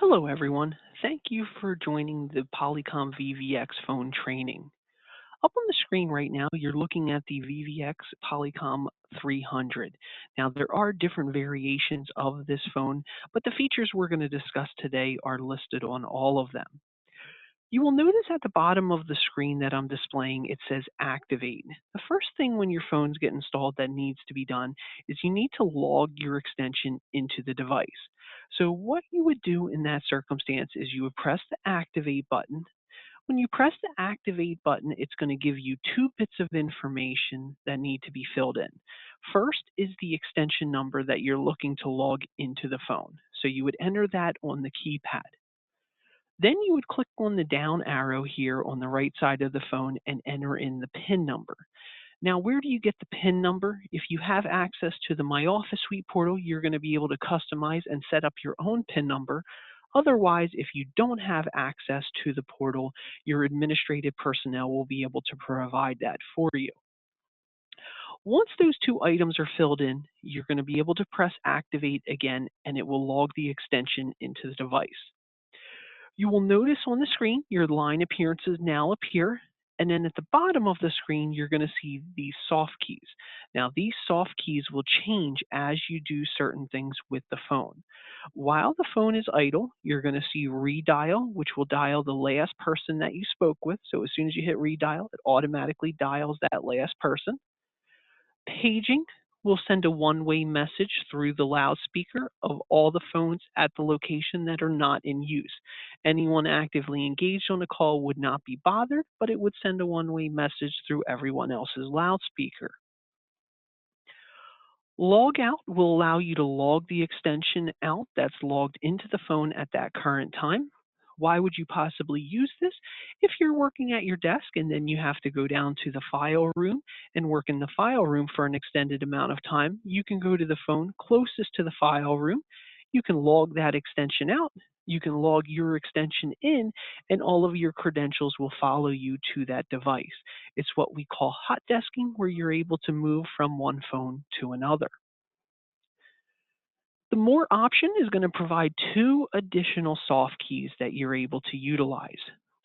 Hello, everyone. Thank you for joining the Polycom VVX phone training. Up on the screen right now, you're looking at the VVX Polycom 300. Now, there are different variations of this phone, but the features we're going to discuss today are listed on all of them. You will notice at the bottom of the screen that I'm displaying, it says activate. The first thing when your phones get installed that needs to be done is you need to log your extension into the device. So what you would do in that circumstance is you would press the activate button. When you press the activate button, it's going to give you two bits of information that need to be filled in. First is the extension number that you're looking to log into the phone. So you would enter that on the keypad. Then you would click on the down arrow here on the right side of the phone and enter in the PIN number. Now, where do you get the PIN number? If you have access to the My Office Suite portal, you're going to be able to customize and set up your own PIN number. Otherwise, if you don't have access to the portal, your administrative personnel will be able to provide that for you. Once those two items are filled in, you're going to be able to press activate again, and it will log the extension into the device. You will notice on the screen your line appearances now appear, and then at the bottom of the screen you're going to see these soft keys. Now these soft keys will change as you do certain things with the phone. While the phone is idle, you're going to see redial, which will dial the last person that you spoke with. So as soon as you hit redial, it automatically dials that last person. Paging will send a one-way message through the loudspeaker of all the phones at the location that are not in use. Anyone actively engaged on a call would not be bothered, but it would send a one-way message through everyone else's loudspeaker. Log out will allow you to log the extension out that's logged into the phone at that current time. Why would you possibly use this? If you're working at your desk and then you have to go down to the file room and work in the file room for an extended amount of time, you can go to the phone closest to the file room. You can log that extension out. You can log your extension in, and all of your credentials will follow you to that device. It's what we call hot desking, where you're able to move from one phone to another. The More option is going to provide two additional soft keys that you're able to utilize.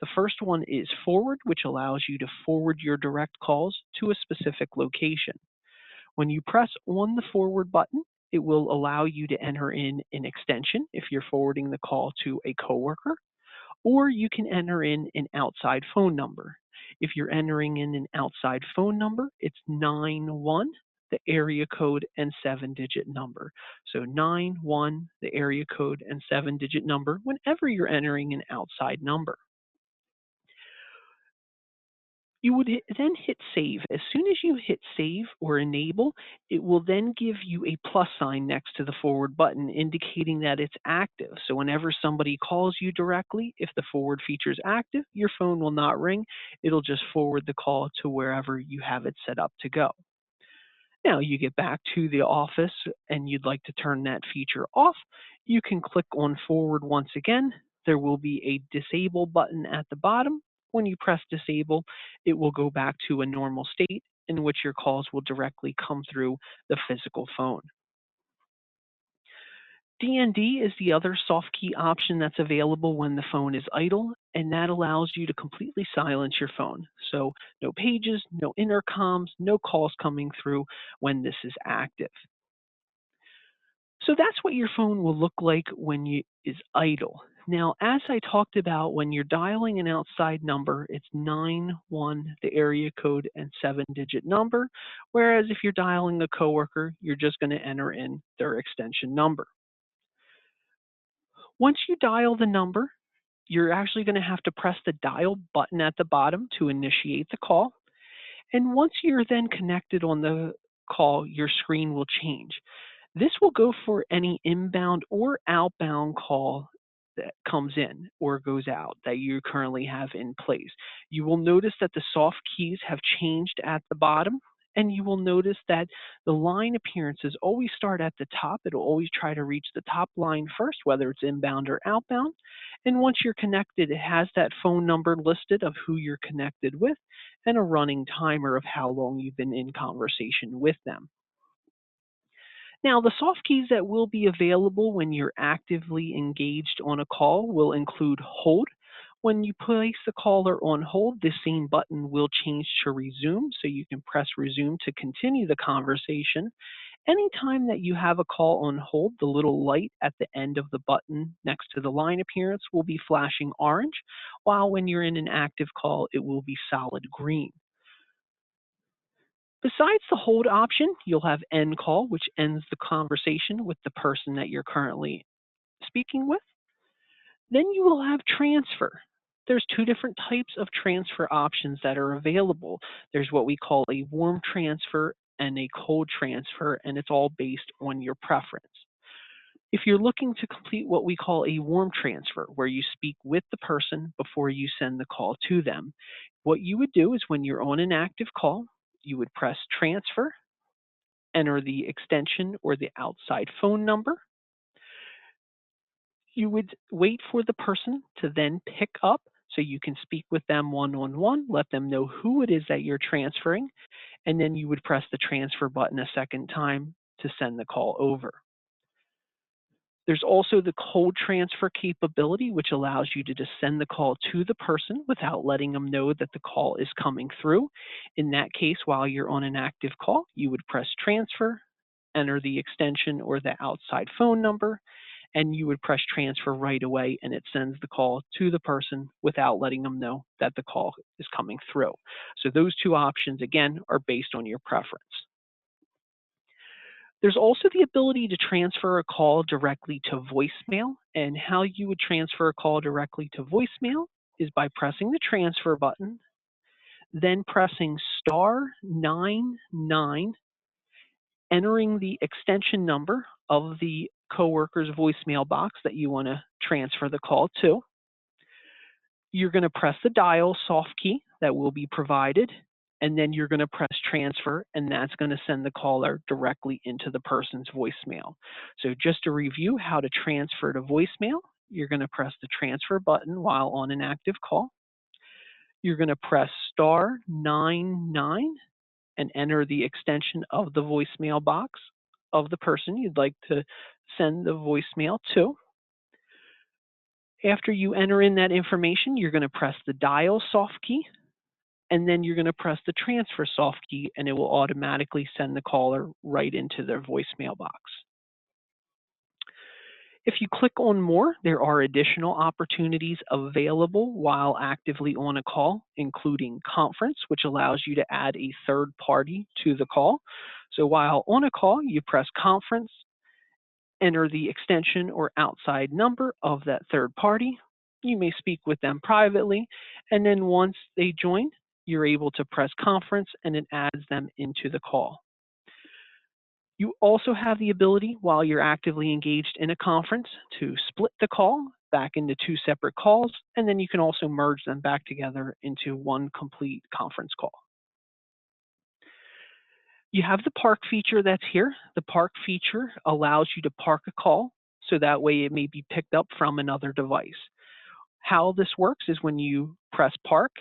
The first one is forward, which allows you to forward your direct calls to a specific location. When you press on the forward button, it will allow you to enter in an extension if you're forwarding the call to a coworker, or you can enter in an outside phone number. If you're entering in an outside phone number, it's 91, the area code, and 7-digit number. So 91, the area code, and 7-digit number whenever you're entering an outside number. You would then hit save. As soon as you hit save or enable, it will then give you a plus sign next to the forward button indicating that it's active. So whenever somebody calls you directly, if the forward feature is active, your phone will not ring. It'll just forward the call to wherever you have it set up to go. Now you get back to the office and you'd like to turn that feature off, you can click on forward once again. There will be a disable button at the bottom. When you press disable, it will go back to a normal state in which your calls will directly come through the physical phone. DND is the other soft key option that's available when the phone is idle, and that allows you to completely silence your phone. So no pages, no intercoms, no calls coming through when this is active. So that's what your phone will look like when it is idle. Now, as I talked about, when you're dialing an outside number, it's 91, the area code, and 7-digit number. Whereas if you're dialing a coworker, you're just going to enter in their extension number. Once you dial the number, you're actually going to have to press the dial button at the bottom to initiate the call. And once you're then connected on the call, your screen will change. This will go for any inbound or outbound call that comes in or goes out that you currently have in place. You will notice that the soft keys have changed at the bottom, and you will notice that the line appearances always start at the top. It'll always try to reach the top line first, whether it's inbound or outbound. And once you're connected, it has that phone number listed of who you're connected with and a running timer of how long you've been in conversation with them. Now, the soft keys that will be available when you're actively engaged on a call will include hold. When you place the caller on hold, the same button will change to resume, so you can press resume to continue the conversation. Anytime that you have a call on hold, the little light at the end of the button next to the line appearance will be flashing orange, while when you're in an active call, it will be solid green. Besides the hold option, you'll have end call, which ends the conversation with the person that you're currently speaking with. Then you will have transfer. There's two different types of transfer options that are available. There's what we call a warm transfer and a cold transfer, and it's all based on your preference. If you're looking to complete what we call a warm transfer, where you speak with the person before you send the call to them, what you would do is when you're on an active call, you would press transfer, enter the extension or the outside phone number. You would wait for the person to then pick up so you can speak with them one-on-one, let them know who it is that you're transferring, and then you would press the transfer button a second time to send the call over. There's also the cold transfer capability, which allows you to just send the call to the person without letting them know that the call is coming through. In that case, while you're on an active call, you would press transfer, enter the extension or the outside phone number, and you would press transfer right away, and it sends the call to the person without letting them know that the call is coming through. So those two options, again, are based on your preference. There's also the ability to transfer a call directly to voicemail, and how you would transfer a call directly to voicemail is by pressing the transfer button, then pressing *99, entering the extension number of the coworker's voicemail box that you want to transfer the call to. You're going to press the dial soft key that will be provided, and then you're going to press transfer, and that's going to send the caller directly into the person's voicemail. So just to review how to transfer to voicemail, you're going to press the transfer button while on an active call. You're going to press *99 and enter the extension of the voicemail box of the person you'd like to send the voicemail to. After you enter in that information, you're going to press the dial soft key, and then you're going to press the transfer soft key, and it will automatically send the caller right into their voicemail box. If you click on more, there are additional opportunities available while actively on a call, including conference, which allows you to add a third party to the call. So while on a call, you press conference, enter the extension or outside number of that third party. You may speak with them privately, and then once they join, you're able to press conference and it adds them into the call. You also have the ability, while you're actively engaged in a conference, to split the call back into two separate calls, and then you can also merge them back together into one complete conference call. You have the park feature that's here. The park feature allows you to park a call, so that way it may be picked up from another device. How this works is when you press park,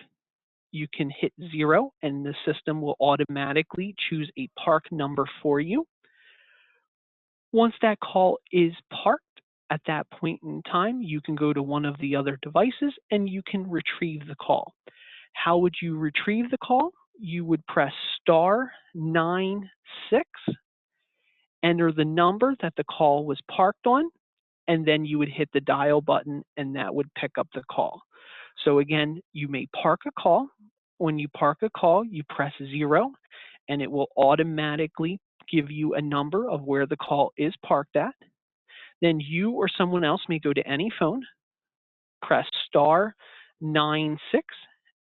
you can hit 0, and the system will automatically choose a park number for you. Once that call is parked, at that point in time, you can go to one of the other devices and you can retrieve the call. How would you retrieve the call? You would press *96, enter the number that the call was parked on, and then you would hit the dial button and that would pick up the call. So again, you may park a call. When you park a call, you press 0 and it will automatically give you a number of where the call is parked at. Then you or someone else may go to any phone, press *96,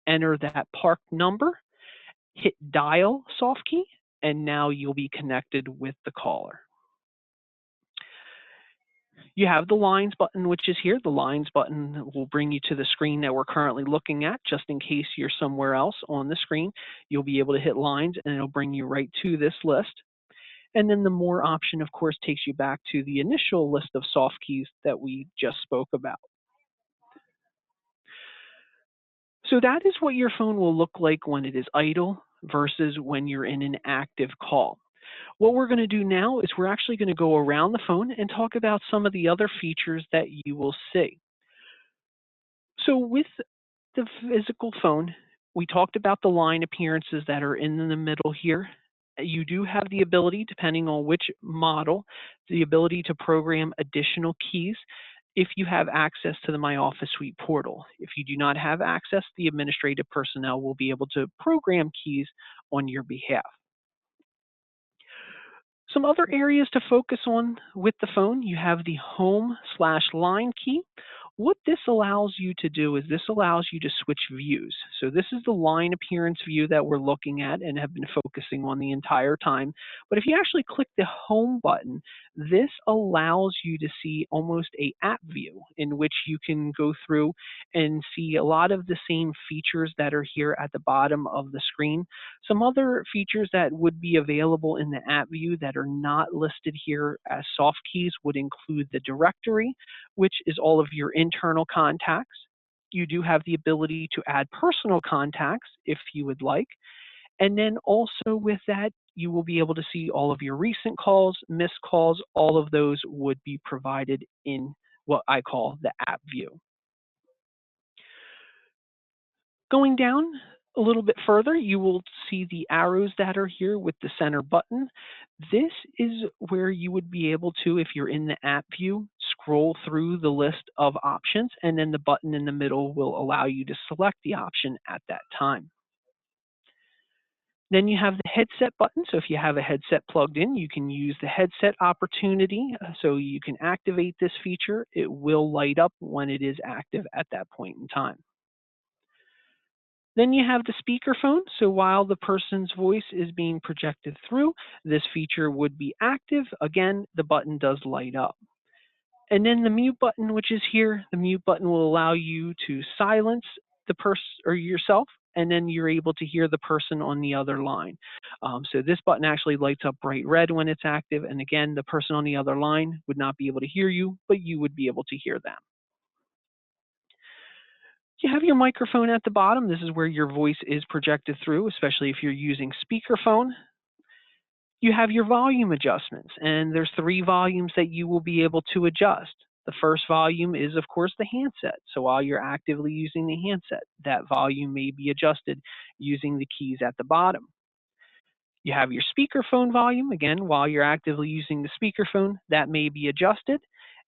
enter that parked number, hit dial soft key, and now you'll be connected with the caller. You have the lines button, which is here. The lines button will bring you to the screen that we're currently looking at. Just in case you're somewhere else on the screen, you'll be able to hit lines and it'll bring you right to this list. And then the more option, of course, takes you back to the initial list of soft keys that we just spoke about. So that is what your phone will look like when it is idle versus when you're in an active call. What we're going to do now is we're actually going to go around the phone and talk about some of the other features that you will see. So with the physical phone, we talked about the line appearances that are in the middle here. You do have the ability, depending on which model, the ability to program additional keys if you have access to the My Office Suite portal. If you do not have access, the administrative personnel will be able to program keys on your behalf. Some other areas to focus on with the phone, you have the home/line key. What this allows you to do is this allows you to switch views. So this is the line appearance view that we're looking at and have been focusing on the entire time. But if you actually click the home button, this allows you to see almost a app view in which you can go through and see a lot of the same features that are here at the bottom of the screen. Some other features that would be available in the app view that are not listed here as soft keys would include the directory, which is all of your internal contacts. You do have the ability to add personal contacts if you would like. And then also with that, you will be able to see all of your recent calls, missed calls, all of those would be provided in what I call the app view. Going down a little bit further, you will see the arrows that are here with the center button. This is where you would be able to, if you're in the app view, scroll through the list of options, and then the button in the middle will allow you to select the option at that time. Then you have the headset button. So if you have a headset plugged in, you can use the headset opportunity. So you can activate this feature. It will light up when it is active at that point in time. Then you have the speakerphone. So while the person's voice is being projected through, this feature would be active. Again, the button does light up. And then the mute button, which is here, the mute button will allow you to silence the person or yourself, and then you're able to hear the person on the other line. So this button actually lights up bright red when it's active. And again, the person on the other line would not be able to hear you, but you would be able to hear them. You have your microphone at the bottom. This is where your voice is projected through, especially if you're using speakerphone. You have your volume adjustments, and there's 3 volumes that you will be able to adjust. The first volume is, of course, the handset. So while you're actively using the handset, that volume may be adjusted using the keys at the bottom. You have your speakerphone volume. Again, while you're actively using the speakerphone, that may be adjusted.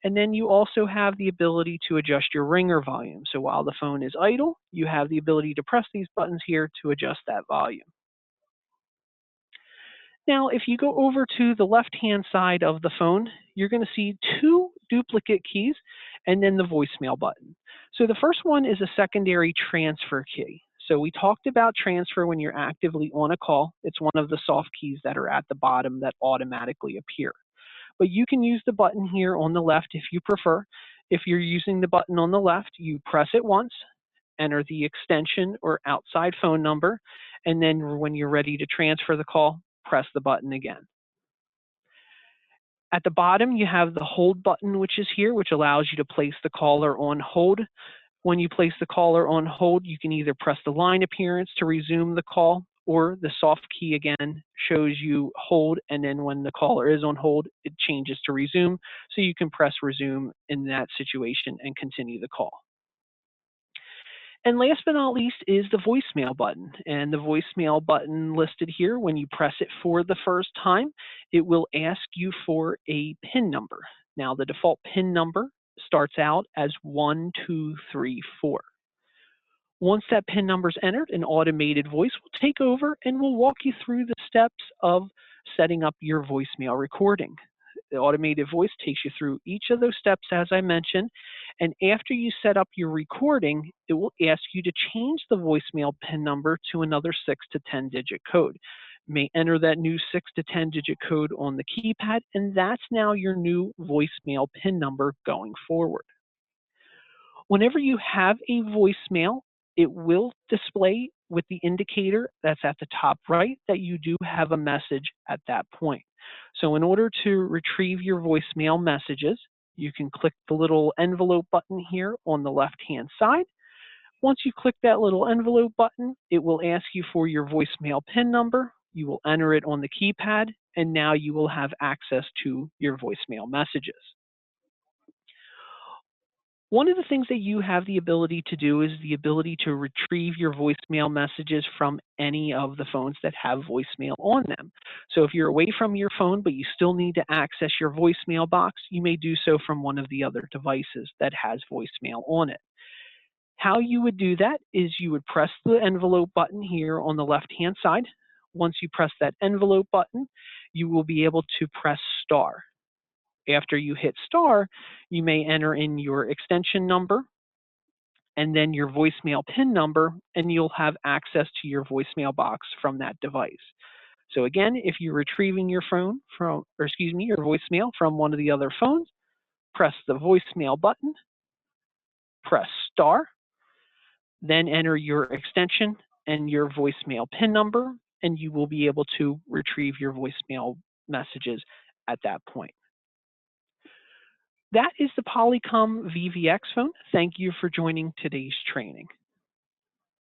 And then you also have the ability to adjust your ringer volume. So while the phone is idle, you have the ability to press these buttons here to adjust that volume. Now, if you go over to the left-hand side of the phone, you're going to see 2 duplicate keys and then the voicemail button. So the first one is a secondary transfer key. So we talked about transfer when you're actively on a call. It's one of the soft keys that are at the bottom that automatically appear. But you can use the button here on the left if you prefer. If you're using the button on the left, you press it once, enter the extension or outside phone number, and then when you're ready to transfer the call, press the button again. At the bottom, you have the hold button, which is here, which allows you to place the caller on hold. When you place the caller on hold, you can either press the line appearance to resume the call, or the soft key again shows you hold, and then when the caller is on hold, it changes to resume. So you can press resume in that situation and continue the call. And last but not least is the voicemail button. And the voicemail button listed here, when you press it for the first time, it will ask you for a PIN number. Now, the default PIN number starts out as 1234. Once that PIN number is entered, an automated voice will take over and will walk you through the steps of setting up your voicemail recording. The automated voice takes you through each of those steps, as I mentioned, and after you set up your recording, it will ask you to change the voicemail PIN number to another 6 to 10-digit code. You may enter that new 6 to 10-digit code on the keypad, and that's now your new voicemail PIN number going forward. Whenever you have a voicemail, it will display with the indicator that's at the top right that you do have a message at that point. So in order to retrieve your voicemail messages, you can click the little envelope button here on the left-hand side. Once you click that little envelope button, it will ask you for your voicemail PIN number. You will enter it on the keypad, and now you will have access to your voicemail messages. One of the things that you have the ability to do is the ability to retrieve your voicemail messages from any of the phones that have voicemail on them. So if you're away from your phone, but you still need to access your voicemail box, you may do so from one of the other devices that has voicemail on it. How you would do that is you would press the envelope button here on the left-hand side. Once you press that envelope button, you will be able to press star. After you hit star, you may enter in your extension number and then your voicemail PIN number, and you'll have access to your voicemail box from that device. So again, if you're retrieving your phone from, or excuse me, your voicemail from one of the other phones, press the voicemail button, press star, then enter your extension and your voicemail PIN number, and you will be able to retrieve your voicemail messages at that point. That is the Polycom VVX phone. Thank you for joining today's training.